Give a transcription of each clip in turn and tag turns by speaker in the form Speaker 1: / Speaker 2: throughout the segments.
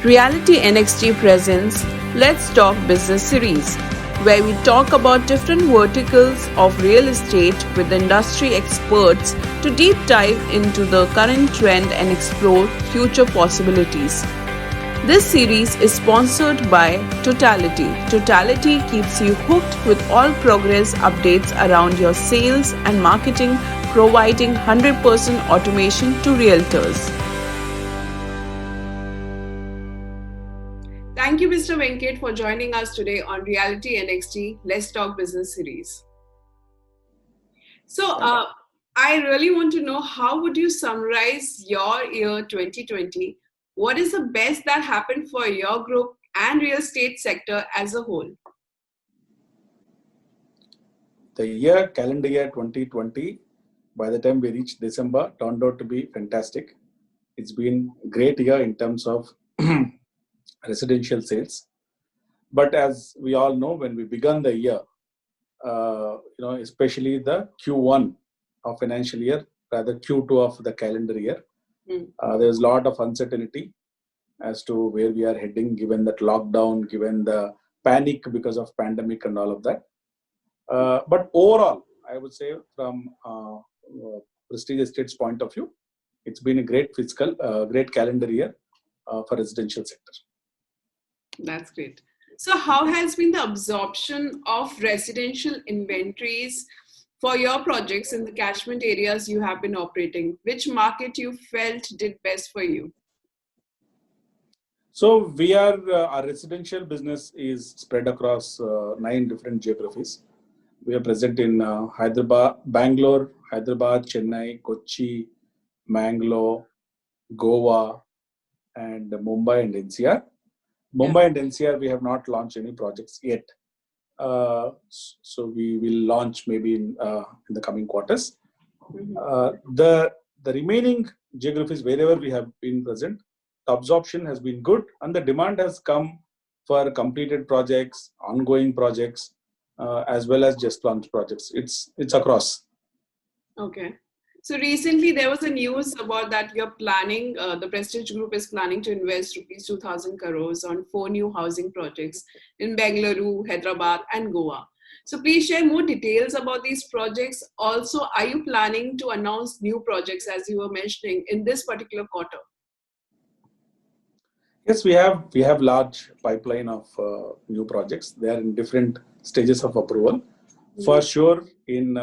Speaker 1: RealtyNXT presents Let's Talk Business series, where we talk about different verticals of real estate with industry experts to deep dive into the current trend and explore future possibilities. This series is sponsored by Totality. Totality keeps you hooked with all progress updates around your sales and marketing, providing 100% automation to realtors. Thank you, Mr. Venkat, for joining us today on RealtyNXT Let's Talk Business series. So, I really want to know, how would you summarize your year 2020? What is the best that happened for your group and real estate sector as a whole?
Speaker 2: The calendar year 2020, by the time we reached December, turned out to be fantastic. It's been a great year in terms of residential sales. But as we all know, when we began the year, especially the Q1 of financial year, rather Q2 of the calendar year, there's a lot of uncertainty as to where we are heading, given that lockdown, given the panic because of pandemic and all of that. But overall, I would say from Prestige Estates point of view, it's been a great great calendar year for residential sector.
Speaker 1: That's great. So how has been the absorption of residential inventories for your projects in the catchment areas you have been operating? Which market you felt did best for you?
Speaker 2: So our residential business is spread across 9 different geographies. We are present in Bangalore, Hyderabad, Chennai, Kochi, Mangalore, Goa, and Mumbai and NCR. Mumbai and NCR, we have not launched any projects yet. So we will launch maybe in the coming quarters. The remaining geographies, wherever we have been present, the absorption has been good and the demand has come for completed projects, ongoing projects, as well as just launched projects. It's across.
Speaker 1: Okay. So recently there was a news about that you're planning, the Prestige Group is planning to invest rupees 2,000 crores on 4 new housing projects in Bengaluru, Hyderabad and Goa. So please share more details about these projects. Also, are you planning to announce new projects, as you were mentioning, in this particular quarter?
Speaker 2: Yes, we have large pipeline of new projects. They are in different stages of approval. For sure, in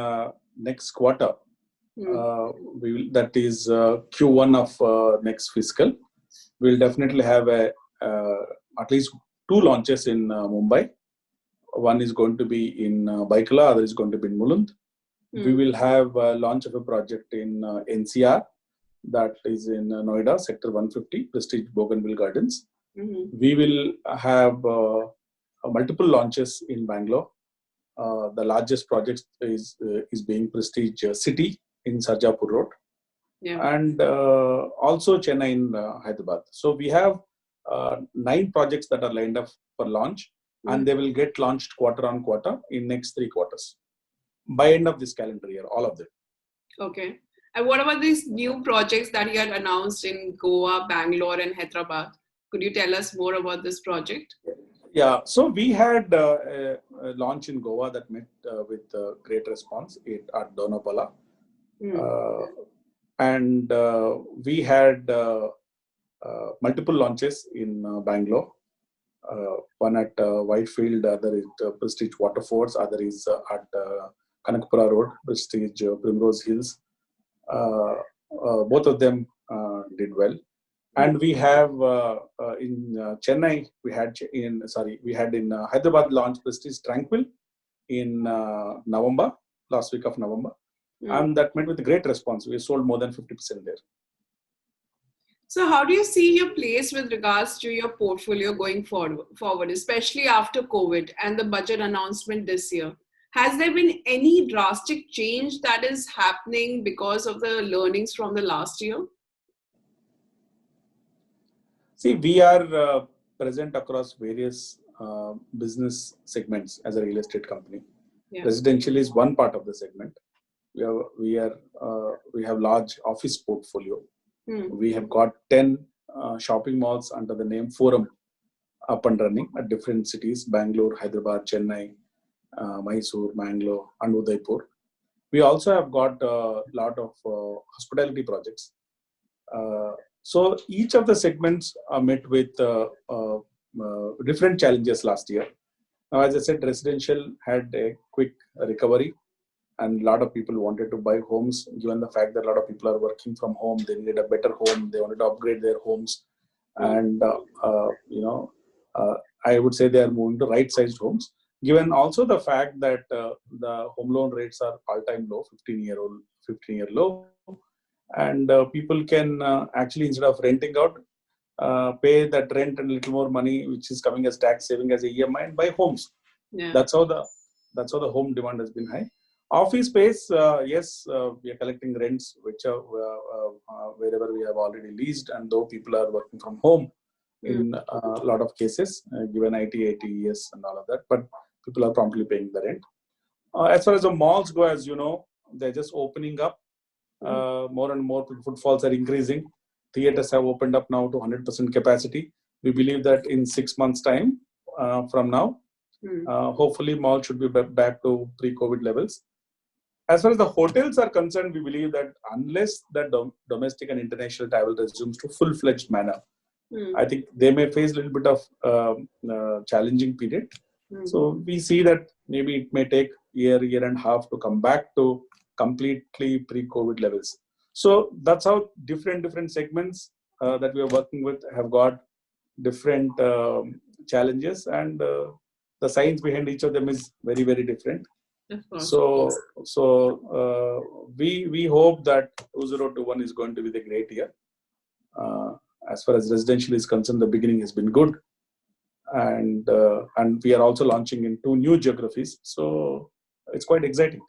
Speaker 2: next quarter, that is Q1 of next fiscal, we'll definitely have at least 2 launches in Mumbai. One is going to be in Baikala, other is going to be in Mulund. We will have a launch of a project in NCR, that is in Noida, Sector 150, Prestige Bougainville Gardens. We will have multiple launches in Bangalore. The largest project is being Prestige City in Sarjapur Road, and also Chennai in Hyderabad. So we have 9 projects that are lined up for launch, and they will get launched quarter on quarter in next 3 quarters. By end of this calendar year, all of them.
Speaker 1: Okay. And what about these new projects that you had announced in Goa, Bangalore and Hyderabad? Could you tell us more about this project?
Speaker 2: Yeah, so we had a launch in Goa that met with great response at Donapala. And we had multiple launches in Bangalore. One at Whitefield, other is Prestige Waterfords, other is at Kanakapura Road, Prestige Primrose Hills. Both of them did well. And we have in Chennai, we had in Hyderabad launch Prestige Tranquil in November, last week of November. And that met with a great response. We sold more than 50% there.
Speaker 1: So how do you see your place with regards to your portfolio going forward, especially after COVID and the budget announcement this year? Has there been any drastic change that is happening because of the learnings from the last year?
Speaker 2: See, we are present across various business segments as a real estate company. Residential is one part of the segment. We have large office portfolio. We have got 10 shopping malls under the name Forum up and running at different cities: Bangalore, Hyderabad, Chennai, Mysore, Mangalore, and Udaipur. We also have got a lot of hospitality projects. So each of the segments are met with different challenges last year. Now, as I said, residential had a quick recovery, and a lot of people wanted to buy homes. Given the fact that a lot of people are working from home, they needed a better home. They wanted to upgrade their homes, and I would say they are moving to right-sized homes. Given also the fact that the home loan rates are all-time low, 15-year low, and people can actually, instead of renting out, pay that rent and a little more money, which is coming as tax saving as a EMI, and buy homes.
Speaker 1: Yeah.
Speaker 2: That's how the home demand has been high. Office space, yes, we are collecting rents, which are wherever we have already leased, and though people are working from home in a lot of cases, given IT, ATES, and all of that, but people are promptly paying the rent. As far as the malls go, as you know, they're just opening up. More and more footfalls are increasing. Theaters have opened up now to 100% capacity. We believe that in 6 months' time from now, hopefully malls should be back to pre-COVID levels. As far as the hotels are concerned, we believe that unless the domestic and international travel resumes to full-fledged manner, I think they may face a little bit of challenging period. So we see that maybe it may take year and a half to come back to completely pre-COVID levels. So that's how different segments that we are working with have got different challenges, and the science behind each of them is very, very different. So we hope that 2021 is going to be the great year. As far as residential is concerned, the beginning has been good, and we are also launching in 2 new geographies. So it's quite exciting.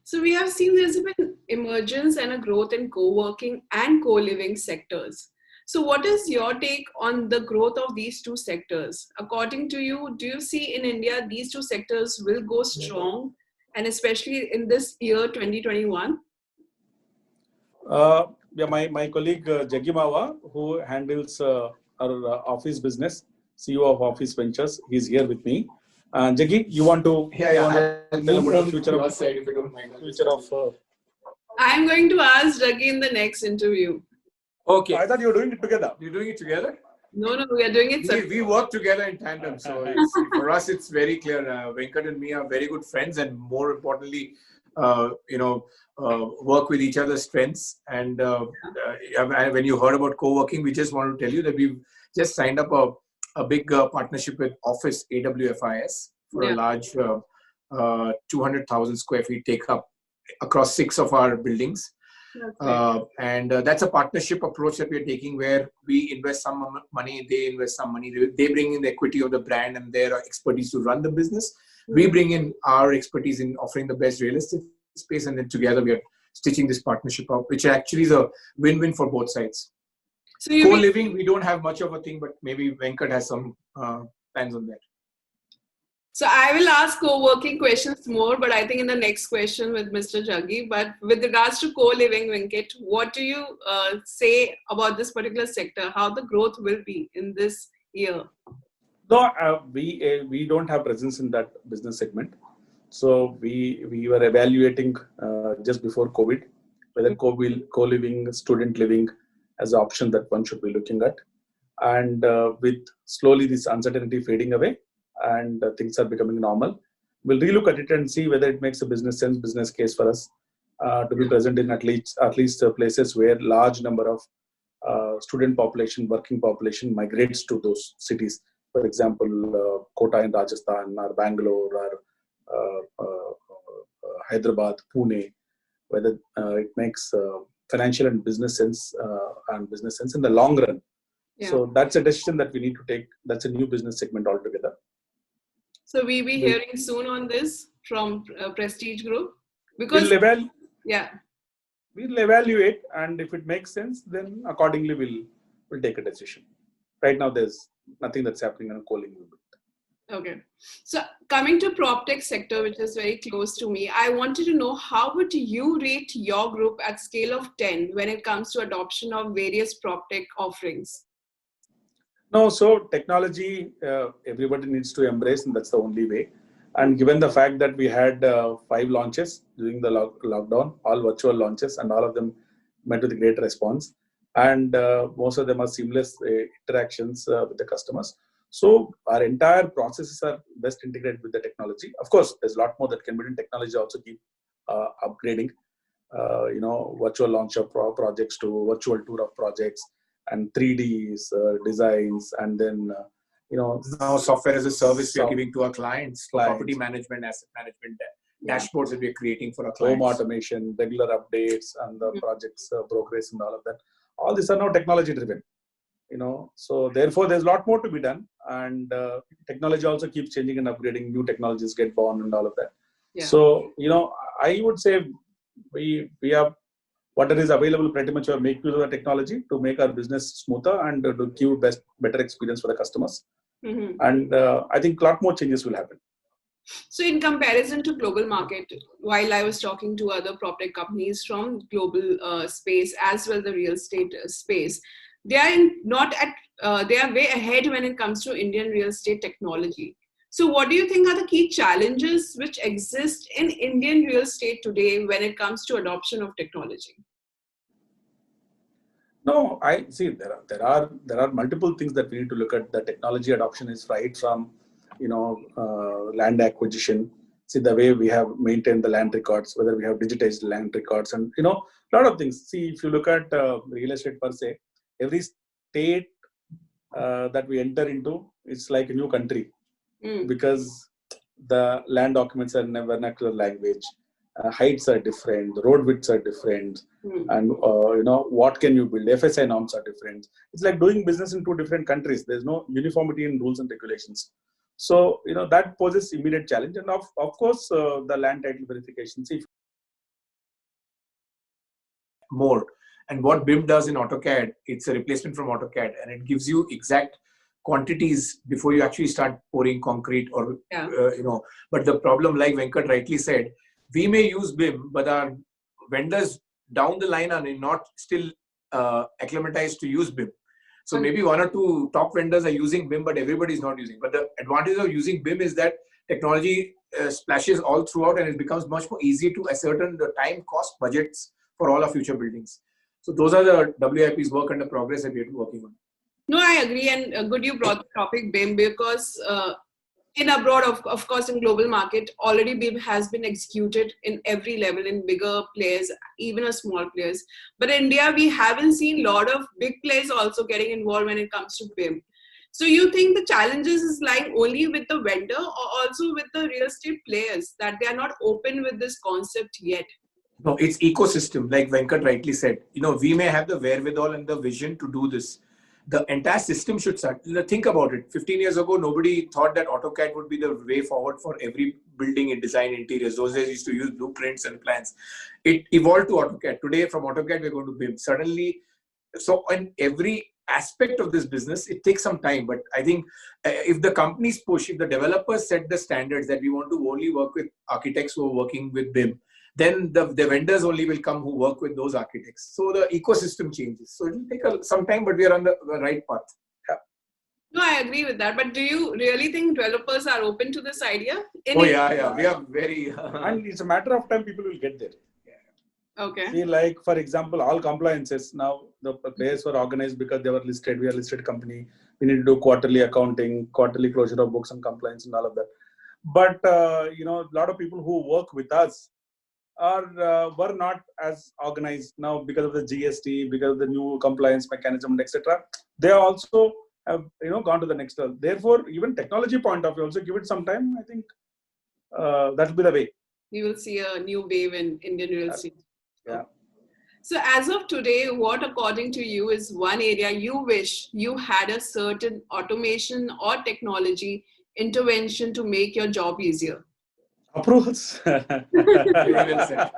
Speaker 1: So we have seen there's been emergence and a growth in co-working and co-living sectors. So what is your take on the growth of these 2 sectors? According to you, do you see in India these 2 sectors will go strong, and especially in this year 2021?
Speaker 2: Yeah, my colleague Jaggi Mawa, who handles our office business, CEO of Office Ventures, he's here with me. Jaggi, you want to tell about the future of side, if you don't mind.
Speaker 1: I'm going to ask Jaggi in the next interview.
Speaker 3: Okay.
Speaker 2: I thought you were doing it together.
Speaker 3: You're doing it together?
Speaker 1: No, we are doing it.
Speaker 3: We work together in tandem. So for us, it's very clear. Venkat and me are very good friends, and more importantly, work with each other's strengths. And when you heard about co-working, we just want to tell you that we've just signed up a big partnership with Office, AWFIS, for a large 200,000 square feet take up across 6 of our buildings. And that's a partnership approach that we're taking, where we invest some money, they invest some money. They bring in the equity of the brand and their expertise to run the business. We bring in our expertise in offering the best real estate space, and then together we are stitching this partnership up, which actually is a win-win for both sides. So co-living, we don't have much of a thing, but maybe Venkat has some plans on that.
Speaker 1: So I will ask co-working questions more, but I think in the next question with Mr. Jaggi. But with regards to co-living, Venkat, what do you say about this particular sector? How the growth will be in this year?
Speaker 2: No, we don't have presence in that business segment. So we were evaluating just before COVID whether co-living, student living as an option that one should be looking at. And with slowly this uncertainty fading away, and things are becoming normal, we'll relook at it and see whether it makes a business case for us to be present in at least places where large number of student population, working population migrates to those cities. For example, Kota in Rajasthan, or Bangalore, or Hyderabad, Pune, whether it makes financial and business sense in the long run. Yeah. So that's a decision that we need to take. That's a new business segment altogether.
Speaker 1: So we'll be hearing soon on this from Prestige Group?
Speaker 2: Because we'll evaluate, and if it makes sense, then accordingly we'll take a decision. Right now there's nothing that's happening on a co-living.
Speaker 1: Okay. So coming to proptech sector, which is very close to me, I wanted to know how would you rate your group at scale of 10 when it comes to adoption of various proptech offerings?
Speaker 2: No, so technology, everybody needs to embrace, and that's the only way. And given the fact that we had 5 launches during the lockdown, all virtual launches, and all of them met with a great response, and most of them are seamless interactions with the customers. So our entire processes are best integrated with the technology. Of course, there's a lot more that can be done. Technology also keep upgrading. Virtual launch of projects to virtual tour of projects and 3Ds designs, and then
Speaker 3: now software as a service we are giving to our clients for property management, asset management, dashboards that we are creating for our clients.
Speaker 2: Home automation, regular updates, and the projects progress and all of that. All these are now technology driven. So therefore there's a lot more to be done, and technology also keeps changing and upgrading. New technologies get born and all of that.
Speaker 1: Yeah.
Speaker 2: So I would say we have whatever is available pretty much, or make use of the technology to make our business smoother and to give better experience for the customers. And I think a lot more changes will happen.
Speaker 1: So in comparison to global market, while I was talking to other proptech companies from global space as well the real estate space, they are they are way ahead when it comes to Indian real estate technology. So what do you think are the key challenges which exist in Indian real estate today when it comes to adoption of technology?
Speaker 2: No, I see there are multiple things that we need to look at. The technology adoption is right from land acquisition. See the way we have maintained the land records, whether we have digitized land records, and a lot of things. See, if you look at real estate per se, every state that we enter into, it's like a new country because the land documents are in a vernacular language. Heights are different, the road widths are different, and what can you build? FSI norms are different. It's like doing business in 2 different countries. There's no uniformity in rules and regulations. So that poses immediate challenge, and of course the land title verification. See,
Speaker 3: more. And what BIM does in AutoCAD, it's a replacement from AutoCAD, and it gives you exact quantities before you actually start pouring concrete or But the problem, like Venkat rightly said, we may use BIM, but our vendors down the line are not still acclimatized to use BIM. So maybe 1 or 2 top vendors are using BIM, but everybody is not using. But the advantage of using BIM is that technology splashes all throughout, and it becomes much more easy to ascertain the time, cost, budgets for all our future buildings. So those are the WIP's work under progress that we're working on.
Speaker 1: No, I agree, and good you brought the topic BIM because in abroad, of course, in global market, already BIM has been executed in every level, in bigger players, even a small players. But in India, we haven't seen a lot of big players also getting involved when it comes to BIM. So you think the challenges is lying only with the vendor or also with the real estate players, that they are not open with this concept yet?
Speaker 3: No, it's ecosystem, like Venkat rightly said. We may have the wherewithal and the vision to do this. The entire system should start. Think about it. 15 years ago, nobody thought that AutoCAD would be the way forward for every building in design interiors. Those days used to use blueprints and plans. It evolved to AutoCAD. Today, from AutoCAD, we're going to BIM. Suddenly, so in every aspect of this business, it takes some time. But I think if the companies push, if the developers set the standards that we want to only work with architects who are working with BIM, then the vendors only will come who work with those architects. So the ecosystem changes. So it will take some time, but we are on the right path. Yeah.
Speaker 1: No, I agree with that. But do you really think developers are open to this idea?
Speaker 3: Yeah. We are very...
Speaker 2: and it's a matter of time people will get there.
Speaker 1: Okay.
Speaker 2: See, like, for example, all compliances, now the players were organized because they were listed. We are a listed company. We need to do quarterly accounting, quarterly closure of books and compliance and all of that. But, a lot of people who work with us were not as organized now because of the GST, because of the new compliance mechanism, etc. They also have gone to the next level. Therefore, even technology point of view, also give it some time. I think that will be the way.
Speaker 1: We will see a new wave in Indian real estate.
Speaker 2: Yeah.
Speaker 1: So as of today, what according to you is one area you wish you had a certain automation or technology intervention to make your job easier?
Speaker 2: Approvals.
Speaker 3: Very well said.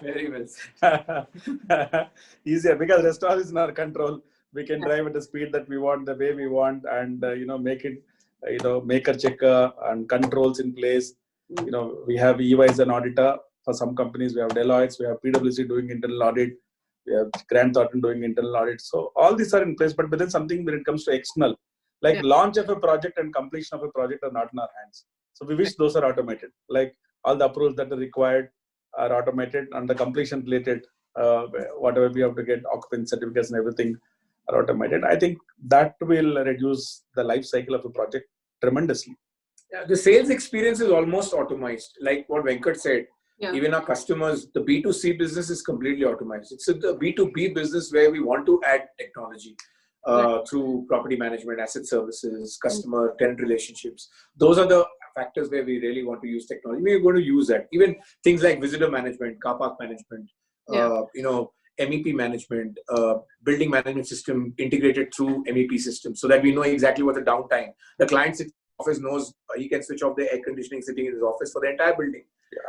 Speaker 3: Very well said.
Speaker 2: Easier because rest all is in our control. We can drive at the speed that we want, the way we want, and make it maker checker and controls in place. We have EY as an auditor. For some companies, we have Deloitte, we have PwC doing internal audit, we have Grant Thornton doing internal audit. So all these are in place, but then something when it comes to external, like launch of a project and completion of a project are not in our hands. So we wish those are automated. Like all the approvals that are required are automated, and the completion related, whatever we have to get, occupancy certificates and everything are automated. I think that will reduce the life cycle of a project tremendously.
Speaker 3: Yeah, the sales experience is almost automized. Like what Venkat said, even our customers, the B2C business is completely automized. It's the B2B business where we want to add technology through property management, asset services, customer, tenant relationships. Those are the factors where we really want to use technology. We're going to use that. Even things like visitor management, car park management, MEP management, building management system integrated through MEP system, so that we know exactly what the downtime. The client's office knows he can switch off the air conditioning sitting in his office for the entire building.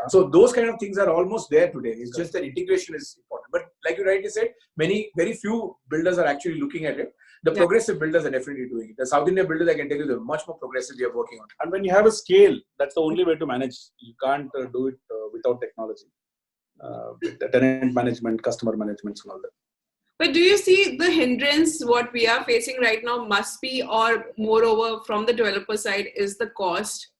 Speaker 3: So those kind of things are almost there today. It's just that integration is important. But like you rightly said, very few builders are actually looking at it. The progressive builders are definitely doing it. The South Indian builders, I can tell you, they're much more progressive. We are working on it.
Speaker 2: And when you have a scale, that's the only way to manage. You can't do it without technology. The tenant management, customer management, and all that.
Speaker 1: But do you see the hindrance what we are facing right now must be, or moreover from the developer side, is the cost?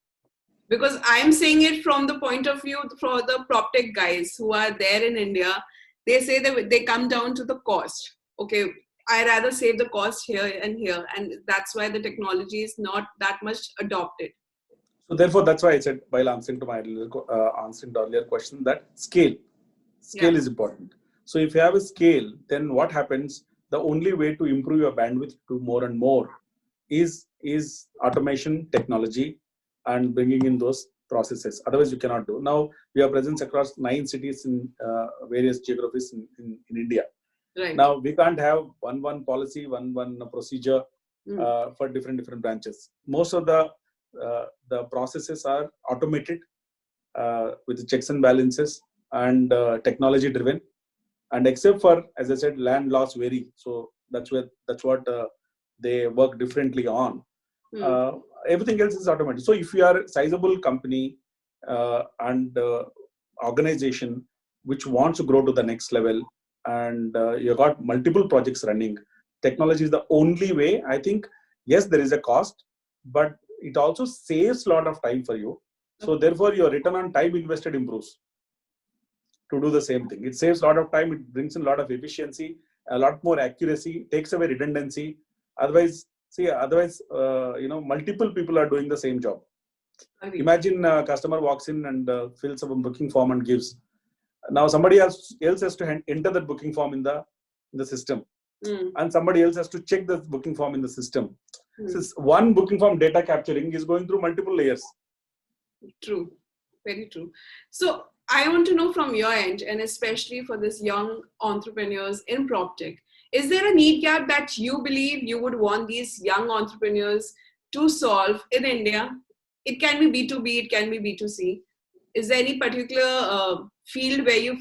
Speaker 1: Because I'm saying it from the point of view for the proptech guys who are there in India. They say that they come down to the cost. Okay, I rather save the cost here and here, and that's why the technology is not that much adopted.
Speaker 2: So therefore, that's why I said while answering to my answering the earlier question that scale is important. So if you have a scale, then what happens? The only way to improve your bandwidth to more and more is automation, technology, and bringing in those processes. Otherwise, you cannot do. Now we have presence across 9 cities in various geographies in India.
Speaker 1: Right.
Speaker 2: Now we can't have one policy, one procedure for different branches. Most of the processes are automated with checks and balances and technology driven. And except for, as I said, land laws vary. So that's what they work differently on. Everything else is automated. So if you are a sizable company and organization which wants to grow to the next level, and you got multiple projects running, technology is the only way. I think, yes, there is a cost, but it also saves a lot of time for you. So therefore, your return on time invested improves to do the same thing. It saves a lot of time. It brings in a lot of efficiency, a lot more accuracy, takes away redundancy. Otherwise, multiple people are doing the same job. Imagine a customer walks in and fills up a booking form and gives. Now somebody else has to enter that booking form in the system, and somebody else has to check the booking form in the system. So one booking form data capturing is going through multiple layers.
Speaker 1: True, very true. So I want to know from your end, and especially for this young entrepreneurs in proptech, is there a need gap that you believe you would want these young entrepreneurs to solve in India? It can be B2B, it can be B2C. Is there any particular field where you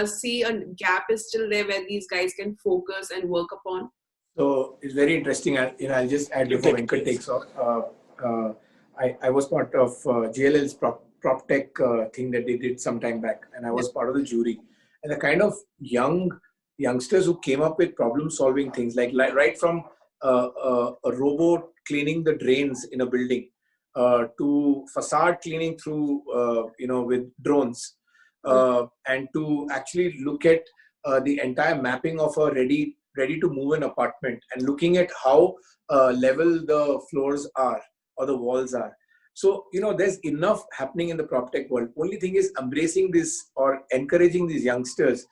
Speaker 1: see a gap is still there where these guys can focus and work upon?
Speaker 3: So it's very interesting. I'll just add before Venkat takes off. I was part of JLL's proptech thing that they did some time back, and I was part of the jury. And the kind of youngsters who came up with problem-solving things, like right from a robot cleaning the drains in a building to facade cleaning through, with drones, and to actually look at the entire mapping of a ready to move an apartment and looking at how level the floors are or the walls are. So, there's enough happening in the proptech world. Only thing is embracing this or encouraging these youngsters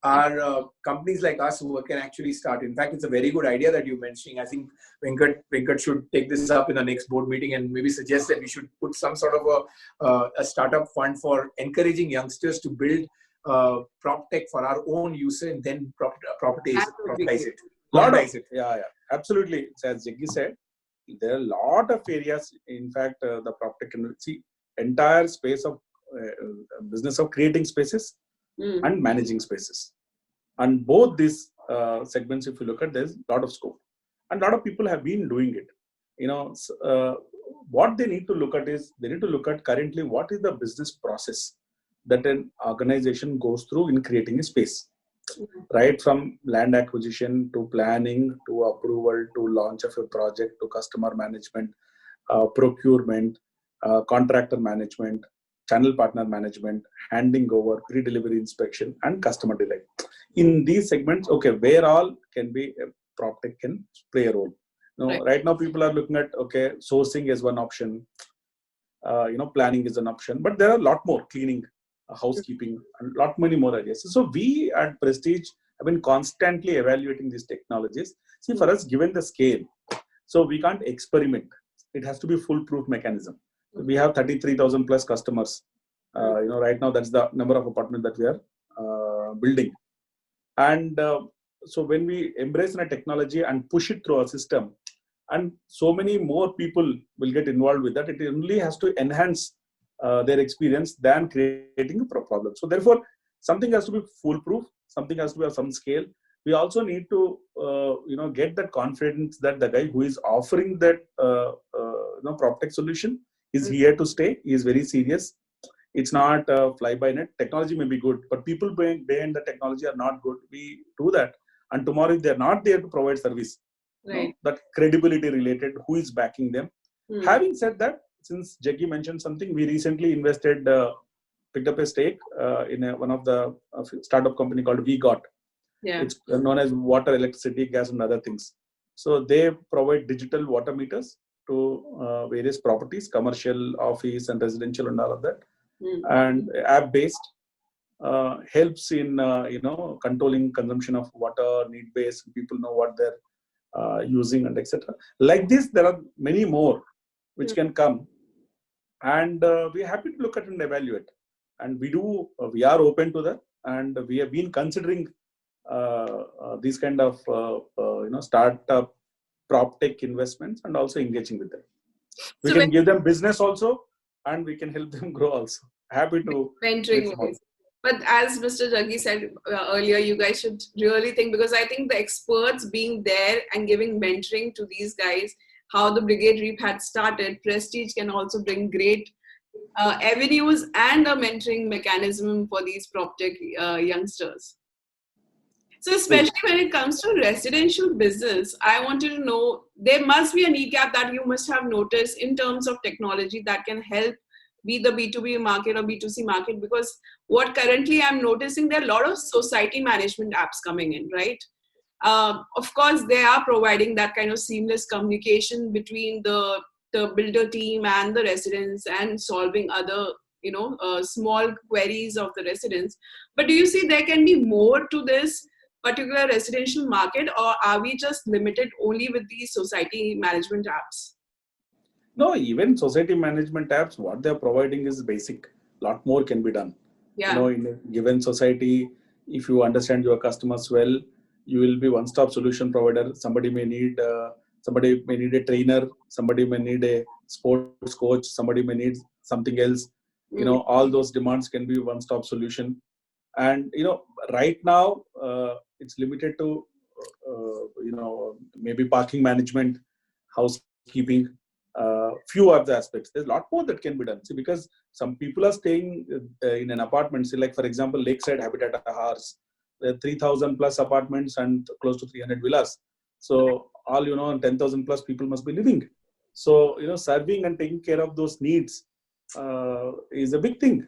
Speaker 3: are companies like us who can actually start. In fact, it's a very good idea that you're mentioning. I think Venkat should take this up in the next board meeting and maybe suggest that we should put some sort of a startup fund for encouraging youngsters to build proptech for our own use and then propertize it.
Speaker 2: Yeah, absolutely. As Jaggi said, there are a lot of areas. In fact, the proptech can see entire space of business of creating spaces and managing spaces. And both these segments, if you look at, there's a lot of scope. And a lot of people have been doing it. what they need to look at is, they need to look at currently what is the business process that an organization goes through in creating a space. Right from land acquisition to planning to approval to launch of a project to customer management, procurement, contractor management, channel partner management, handing over, pre-delivery inspection, and customer delight. In these segments, okay, where all can be PropTech can play a role. Right now people are looking at, okay, sourcing is one option, planning is an option, but there are a lot more: cleaning, housekeeping, and a lot many more areas. So we at Prestige have been constantly evaluating these technologies. See, for us, given the scale, so we can't experiment. It has to be foolproof mechanism. We have 33,000 plus customers. Right now that's the number of apartments that we are building. And so when we embrace a technology and push it through our system, and so many more people will get involved with that, it only has to enhance their experience than creating a problem. So therefore, something has to be foolproof, something has to be of some scale. We also need to get that confidence that the guy who is offering that PropTech solution is here to stay. He is very serious. It's not fly by night. Technology may be good, but people behind the technology are not good. We do that, and tomorrow if they're not there to provide service, that credibility related, who is backing them. Having said that, since Jaggi mentioned something, we recently picked up a stake in one of the startup company called We Got. It's known as water, electricity, gas, and other things. So they provide digital water meters to various properties, commercial, office, and residential, and all of that. And app-based helps in controlling consumption of water, need-based. People know what they're using, and etc. Like this, there are many more which can come, and we're happy to look at and evaluate. And we are open to that, and we have been considering these kind of startup PropTech investments, and also engaging with them. We can give them business also, and we can help them grow also. Happy to
Speaker 1: mentoring. But as Mr. Jaggi said earlier, you guys should really think, because I think the experts being there and giving mentoring to these guys, how the Brigade Reap had started, Prestige can also bring great avenues and a mentoring mechanism for these PropTech youngsters. So especially when it comes to residential business, I wanted to know, there must be a need gap that you must have noticed in terms of technology that can help be the B2B market or B2C market, because what currently I'm noticing, there are a lot of society management apps coming in, right? Of course, they are providing that kind of seamless communication between the builder team and the residents, and solving other small queries of the residents. But do you see there can be more to this particular residential market, or are we just limited only with these society management apps?
Speaker 2: No, even society management apps, what they're providing is basic. A lot more can be done. In a given society, if you understand your customers well, you will be one-stop solution provider. Somebody may need a trainer, somebody may need a sports coach, somebody may need something else. All those demands can be one-stop solution. And right now it's limited to maybe parking management, housekeeping, few of the aspects. There's a lot more that can be done. See, because some people are staying in an apartment, say like for example Lakeside Habitat House, there are 3,000 plus apartments and close to 300 villas. So all 10,000 plus people must be living. So serving and taking care of those needs is a big thing.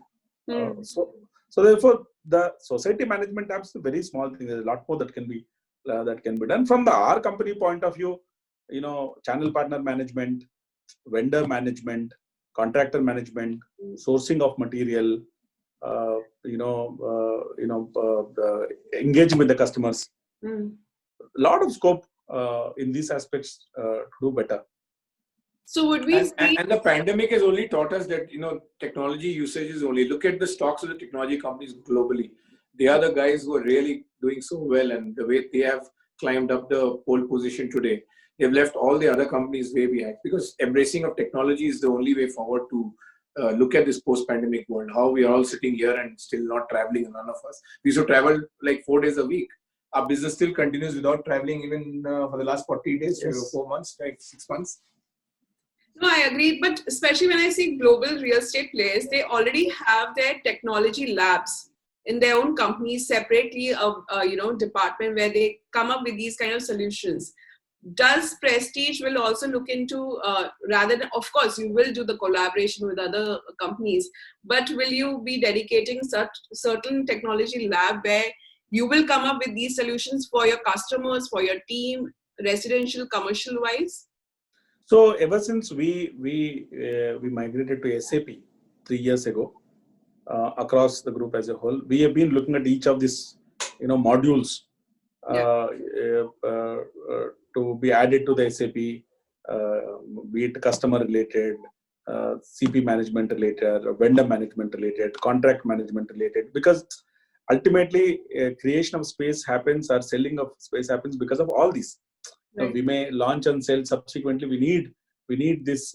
Speaker 2: So therefore, the society management apps is a very small thing. There's a lot more that can be done from our company point of view. Channel partner management, vendor management, contractor management, sourcing of material, engaging with the customers. A lot of scope in these aspects to do better.
Speaker 1: So would we
Speaker 3: and the pandemic has only taught us that technology usage is only. Look at the stocks of the technology companies globally. They are the guys who are really doing so well, and the way they have climbed up the pole position today, they've left all the other companies way behind, because embracing of technology is the only way forward to look at this post-pandemic world. How we are all sitting here and still not traveling, none of us. We used to travel like 4 days a week. Our business still continues without traveling even for the last 40 days, 4 months, right? 6 months.
Speaker 1: No, I agree. But especially when I see global real estate players, they already have their technology labs in their own companies separately, department where they come up with these kind of solutions. Does Prestige will also look into, rather than, of course, you will do the collaboration with other companies, but will you be dedicating such certain technology lab where you will come up with these solutions for your customers, for your team, residential, commercial wise?
Speaker 2: So ever since we migrated to SAP 3 years ago, across the group as a whole, we have been looking at each of these, modules uh, to be added to the SAP, be it customer related, CP management related, vendor management related, contract management related, because ultimately creation of space happens or selling of space happens because of all these.
Speaker 1: Right.
Speaker 2: We may launch and sell subsequently. We need this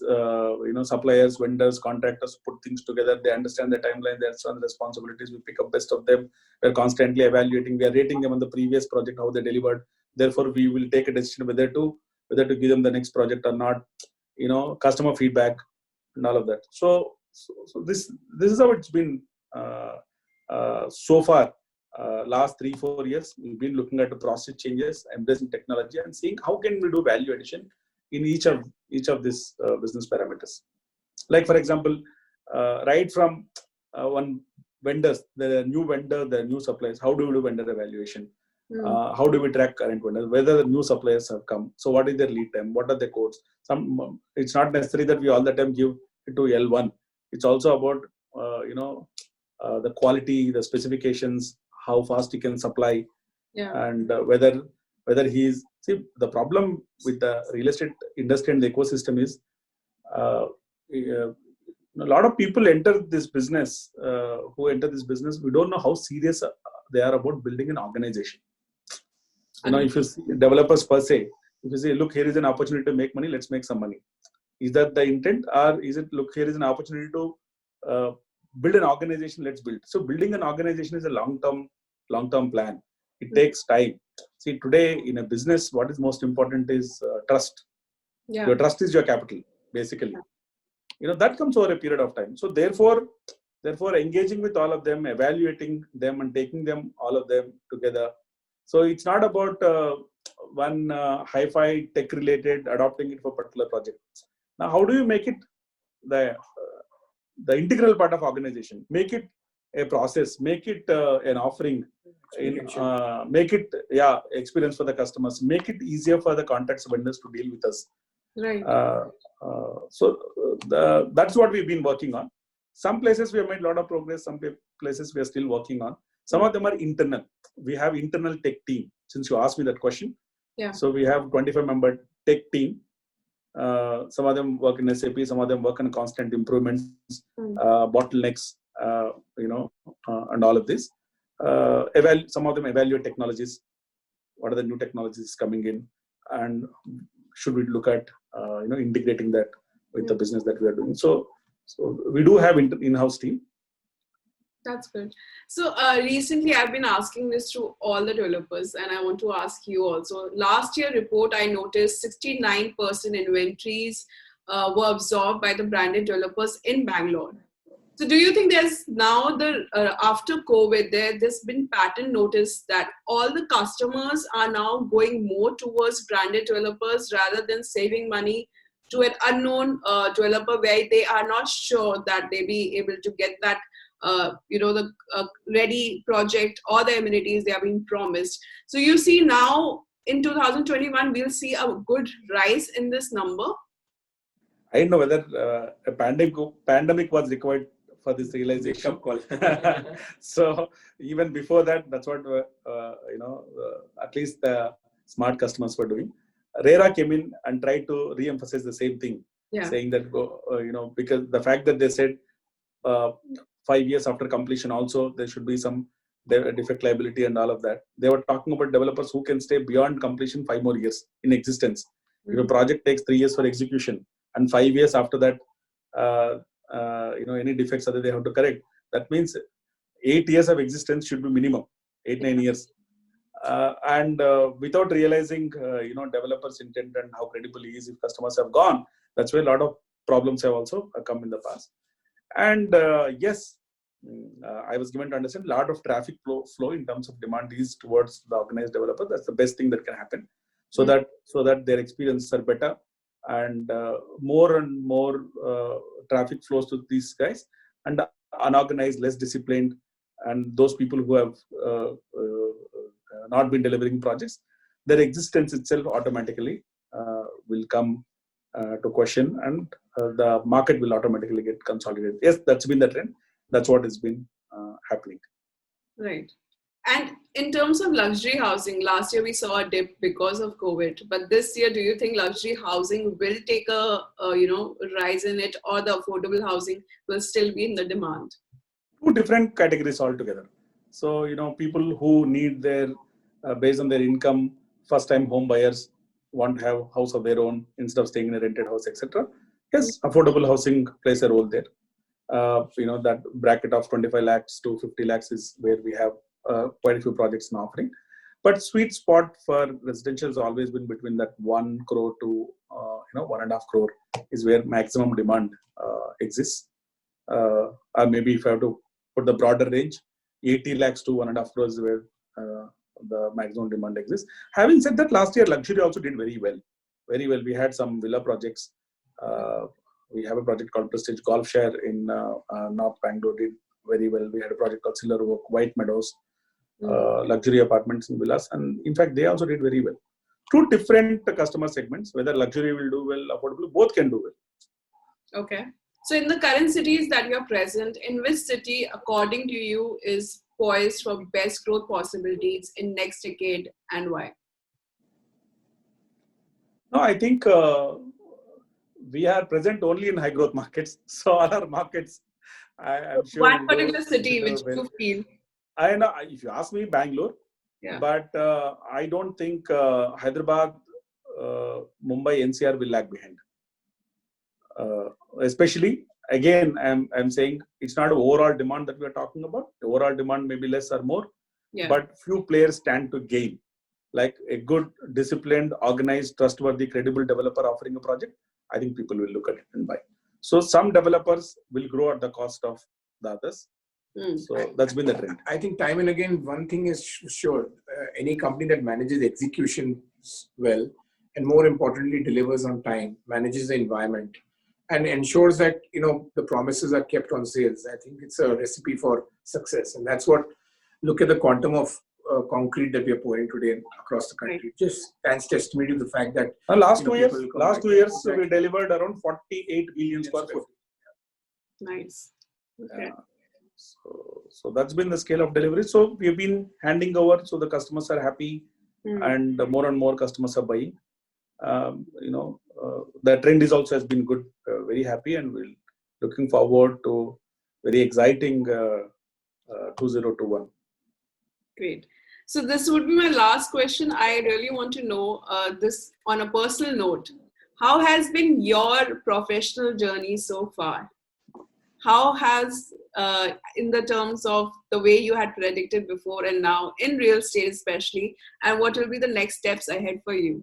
Speaker 2: suppliers, vendors, contractors to put things together. They understand the timeline, their responsibilities. We pick up best of them. We're constantly evaluating. We are rating them on the previous project, how they delivered. Therefore, we will take a decision whether to give them the next project or not. Customer feedback and all of that. So this is how it's been so far. Last 3-4 years, we've been looking at the process changes, embracing technology, and seeing how can we do value addition in each of these business parameters. Like for example, right from one vendors, the new vendor, the new suppliers. How do we do vendor evaluation? How do we track current vendors? Whether the new suppliers have come. So what is their lead time? What are the codes? It's not necessary that we all the time give it to L1. It's also about the quality, the specifications, how fast he can supply, and whether he's the problem with the real estate industry and the ecosystem is a lot of people enter this business. We don't know how serious they are about building an organization. If you see developers per se, if you say, look, here is an opportunity to make money, let's make some money. Is that the intent, or is it, look, here is an opportunity to build an organization, let's build? So building an organization is a long-term plan. It takes time. See, today in a business, what is most important is trust. Your trust is your capital, basically. That comes over a period of time. So therefore engaging with all of them, evaluating them, and taking them, all of them together. So it's not about one hi-fi tech related, adopting it for a particular project. Now, how do you make it the integral part of organization? Make it a process, make it an offering, make it experience for the customers, make it easier for the contracts vendors to deal with us.
Speaker 1: Right.
Speaker 2: That's what we've been working on. Some places we have made a lot of progress, some places we are still working on. Some of them are internal. We have internal tech team, since you asked me that question. So we have 25-member tech team. Some of them work in SAP, some of them work on constant improvements, bottlenecks, and all of this. Some of them evaluate technologies. What are the new technologies coming in, and should we look at integrating that with the business that we are doing? So we do have in-house team.
Speaker 1: That's good. So recently I've been asking this to all the developers, and I want to ask you also. Last year report, I noticed 69% inventories were absorbed by the branded developers in Bangalore. So do you think there's now after COVID, there's been pattern notice that all the customers are now going more towards branded developers rather than saving money to an unknown developer where they are not sure that they be able to get that the ready project or the amenities they are being promised. So you see now in 2021, we'll see a good rise in this number.
Speaker 2: I don't know whether a pandemic was required for this realization. So even before that, that's what at least the smart customers were doing. RERA came in and tried to re-emphasize the same thing, saying that because the fact that they said 5 years after completion also there should be some defect liability and all of that. They were talking about developers who can stay beyond completion 5 more years in existence. If a project takes 3 years for execution and 5 years after that, any defects that they have to correct, that means 8 years of existence should be minimum, 8-9 years. And without realizing, developers' intent and how credible he is if customers have gone, that's why a lot of problems have also come in the past. And yes, I was given to understand a lot of traffic flow in terms of demand is towards the organized developer. That's the best thing that can happen, so that their experiences are better, and more and more traffic flows to these guys, and unorganized, less disciplined, and those people who have not been delivering projects, their existence itself automatically will come to question, and the market will automatically get consolidated. Yes, that's been the trend. That's what has been happening.
Speaker 1: Right. And in terms of luxury housing, last year we saw a dip because of COVID. But this year, do you think luxury housing will take a rise in it, or the affordable housing will still be in the demand?
Speaker 2: Two different categories altogether. So, people who need their, based on their income, first-time home buyers want to have a house of their own instead of staying in a rented house, etc. Yes, affordable housing plays a role there. That bracket of 25 lakhs to 50 lakhs is where we have quite a few projects now offering. But sweet spot for residential has always been between that 1 crore to 1.5 crore is where maximum demand exists. Or maybe if I have to put the broader range, 80 lakhs to 1.5 crores is where the maximum demand exists. Having said that, last year luxury also did very well. Very well. We had some villa projects. We have a project called Prestige Golf Share in North Bangalore, did very well. We had a project called Silver Oak, White Meadows, luxury apartments and villas. And in fact, they also did very well. Two different customer segments, whether luxury will do well, affordable, both can do well.
Speaker 1: Okay. So in the current cities that you're present, in which city, according to you, is poised for best growth possibilities in next decade, and why?
Speaker 2: No, I think we are present only in high growth markets. So all our markets, I'm sure.
Speaker 1: One particular city which you feel?
Speaker 2: I know, if you ask me, Bangalore.
Speaker 1: Yeah.
Speaker 2: But I don't think Hyderabad, Mumbai, NCR will lag behind. Especially, again, I'm saying it's not an overall demand that we're talking about. The overall demand may be less or more, but few players stand to gain. Like a good, disciplined, organized, trustworthy, credible developer offering a project, I think people will look at it and buy. So some developers will grow at the cost of the others. So that's been the trend.
Speaker 3: I think time and again, one thing is sure, any company that manages execution well, and more importantly, delivers on time, manages the environment, and ensures that, the promises are kept on sales. I think it's a recipe for success. And that's what, look at the quantum of concrete that we are pouring today across the country. Right. Just stands testimony to the fact that
Speaker 2: last 2 years, we delivered around 48 billion square foot.
Speaker 1: Nice. Okay.
Speaker 2: So that's been the scale of delivery. So we've been handing over, so the customers are happy, and more and more customers are buying. The trend is also has been good, very happy, and we're looking forward to very exciting 2021.
Speaker 1: Great. So this would be my last question. I really want to know this on a personal note. How has been your professional journey so far? How has, in the terms of the way you had predicted before and now in real estate especially, and what will be the next steps ahead for you?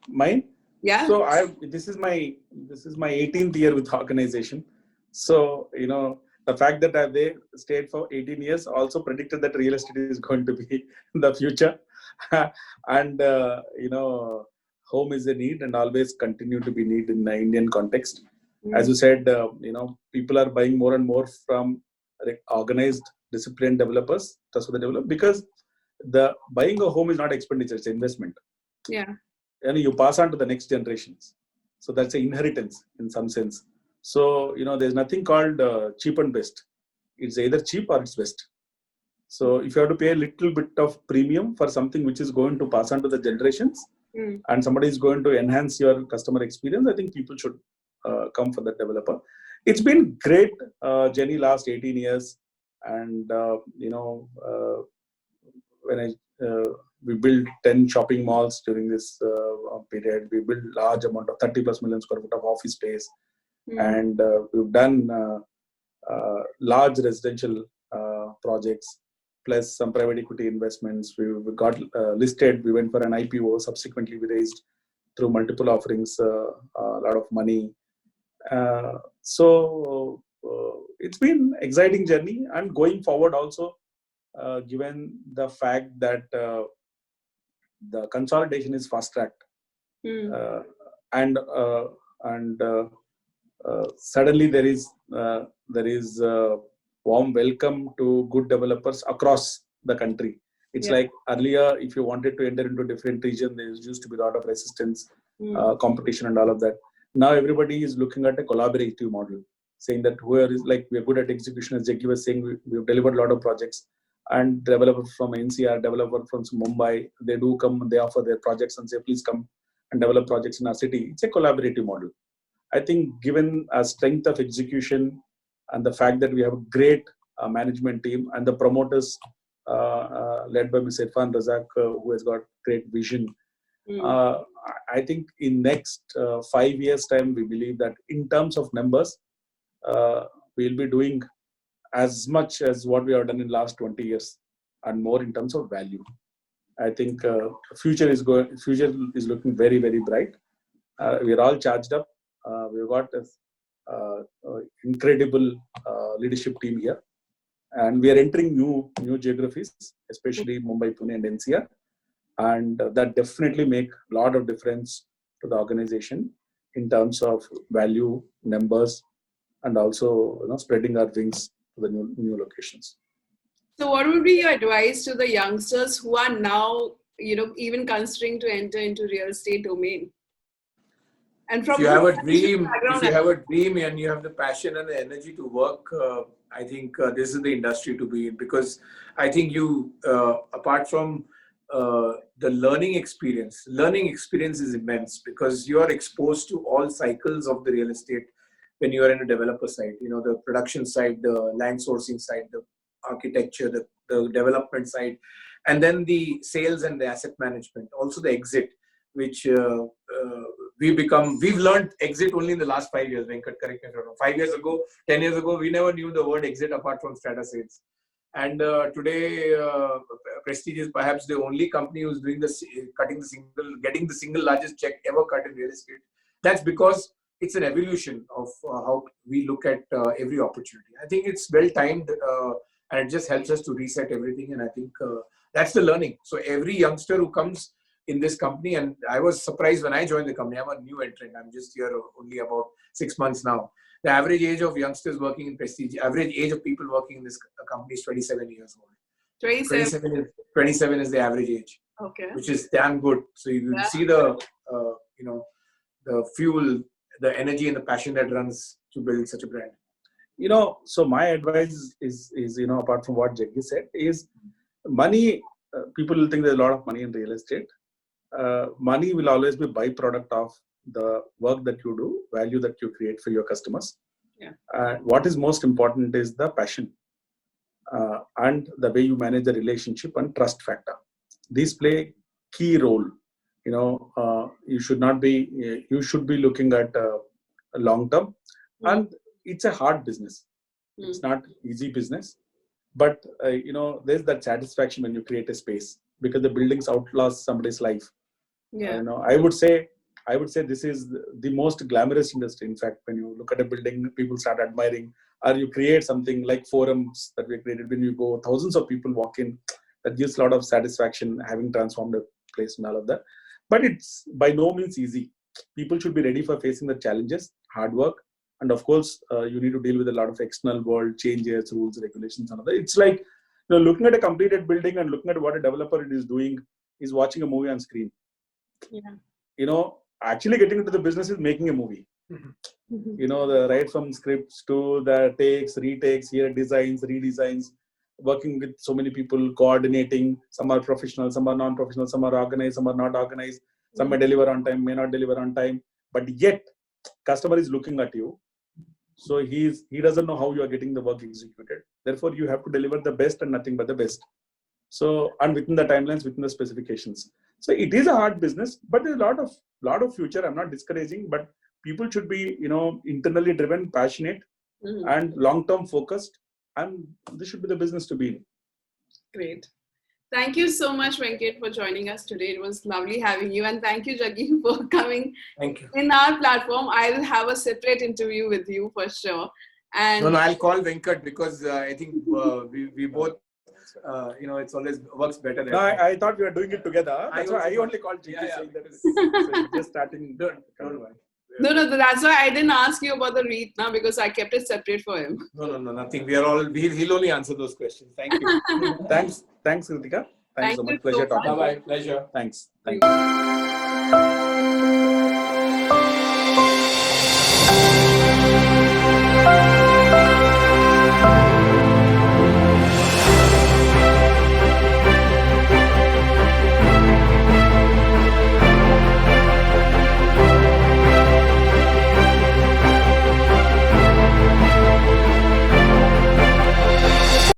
Speaker 2: Mine?
Speaker 1: Yeah.
Speaker 2: So this is my 18th year with organization. So, the fact that I've stayed for 18 years also predicted that real estate is going to be the future. And, home is a need and always continue to be need in the Indian context. As you said, people are buying more and more from organized, disciplined developers, trustworthy developers, because the buying a home is not expenditure, it's investment.
Speaker 1: Yeah.
Speaker 2: And you pass on to the next generations. So that's an inheritance in some sense. So, there's nothing called cheap and best. It's either cheap or it's best. So if you have to pay a little bit of premium for something which is going to pass on to the generations, and somebody is going to enhance your customer experience, I think people should come for that developer. It's been great journey last 18 years. And, when we built 10 shopping malls during this period, we built large amount of 30+ million square foot of office space. And we've done large residential projects, plus some private equity investments. We got listed, we went for an IPO, subsequently we raised through multiple offerings, a lot of money. So it's been exciting journey, and going forward also, given the fact that the consolidation is fast tracked, uh, and suddenly there is warm welcome to good developers across the country. It's like earlier, if you wanted to enter into different region, there used to be a lot of resistance, competition, and all of that. Now everybody is looking at a collaborative model, saying that whoever is like we're good at execution, as Jackie was saying, we've delivered a lot of projects, and developers from NCR, developer from Mumbai, they do come, they offer their projects and say, please come and develop projects in our city. It's a collaborative model. I think given our strength of execution and the fact that we have a great management team and the promoters led by Mr. Irfan Razak, who has got great vision, I think in next 5 years' time, we believe that in terms of numbers, we'll be doing as much as what we have done in last 20 years and more in terms of value. I think future is looking very, very bright. We're all charged up. We've got an incredible leadership team here, and we are entering new geographies, especially Mumbai, Pune, and NCR, and that definitely make a lot of difference to the organization in terms of value, numbers, and also spreading our wings to the new locations.
Speaker 1: So what would be your advice to the youngsters who are now, even considering to enter into real estate domain? And from
Speaker 3: if you have a dream and you have the passion and the energy to work, I think this is the industry to be in, because I think you, apart from the learning experience is immense, because you are exposed to all cycles of the real estate when you are in a developer side, the production side, the land sourcing side, the architecture, the development side, and then the sales and the asset management, also the exit, which we've learned exit only in the last 5 years. Venkat, correct me if I'm wrong. 5 years ago, 10 years ago, we never knew the word exit apart from strata sales. And today, Prestige is perhaps the only company who's doing getting the single largest check ever cut in real estate. That's because it's an evolution of how we look at every opportunity. I think it's well timed, and it just helps us to reset everything. And I think that's the learning. So every youngster who comes in this company, and I was surprised when I joined the company. I'm a new entrant. I'm just here only about 6 months now. The average age of youngsters working in Prestige, average age of people working in this company is 27 years old. 27 is the average age.
Speaker 1: Okay.
Speaker 3: Which is damn good. So you see the the fuel, the energy and the passion that runs to build such a brand.
Speaker 2: So my advice is apart from what Jaggi said, is money. People will think there's a lot of money in real estate. Money will always be byproduct of the work that you do, value that you create for your customers. What is most important is the passion and the way you manage the relationship and trust factor. These play key role. You should be looking at long term, and it's a hard business. It's not easy business, but there's that satisfaction when you create a space, because the buildings outlast somebody's life. I would say this is the most glamorous industry. In fact, when you look at a building, people start admiring, or you create something like forums that we created. When you go, thousands of people walk in, that gives a lot of satisfaction, having transformed a place and all of that. But it's by no means easy. People should be ready for facing the challenges, hard work, and of course, you need to deal with a lot of external world changes, rules, regulations, and all that. It's like looking at a completed building and looking at what a developer is doing is watching a movie on screen. Actually getting into the business is making a movie. The right from scripts to the takes, retakes, here designs, redesigns, working with so many people, coordinating. Some are professional, some are non-professional, some are organized, some are not organized. Some may deliver on time, may not deliver on time. But yet, customer is looking at you. So he doesn't know how you are getting the work executed. Therefore, you have to deliver the best and nothing but the best. So, and within the timelines, within the specifications. So it is a hard business, but there's a lot of future. I'm not discouraging, but people should be, internally driven, passionate, and long-term focused. And this should be the business to be in.
Speaker 1: Great. Thank you so much, Venkat, for joining us today. It was lovely having you. And thank you, Jaggi, for coming
Speaker 3: Thank you.
Speaker 1: in our platform. I'll have a separate interview with you for sure. And
Speaker 3: No, I'll call Venkat because I think we both, it's always works better.
Speaker 2: No, I thought we were doing it together. That's why I only called Jiggy saying that it's just starting.
Speaker 3: Don't worry.
Speaker 1: No, that's why I didn't ask you about the REIT now, because I kept it separate for him.
Speaker 3: No, nothing. He'll only answer those questions. Thank you.
Speaker 2: Thanks, Kritika. Thanks so much. Pleasure talking.
Speaker 3: Bye-bye. Pleasure.
Speaker 2: Thanks.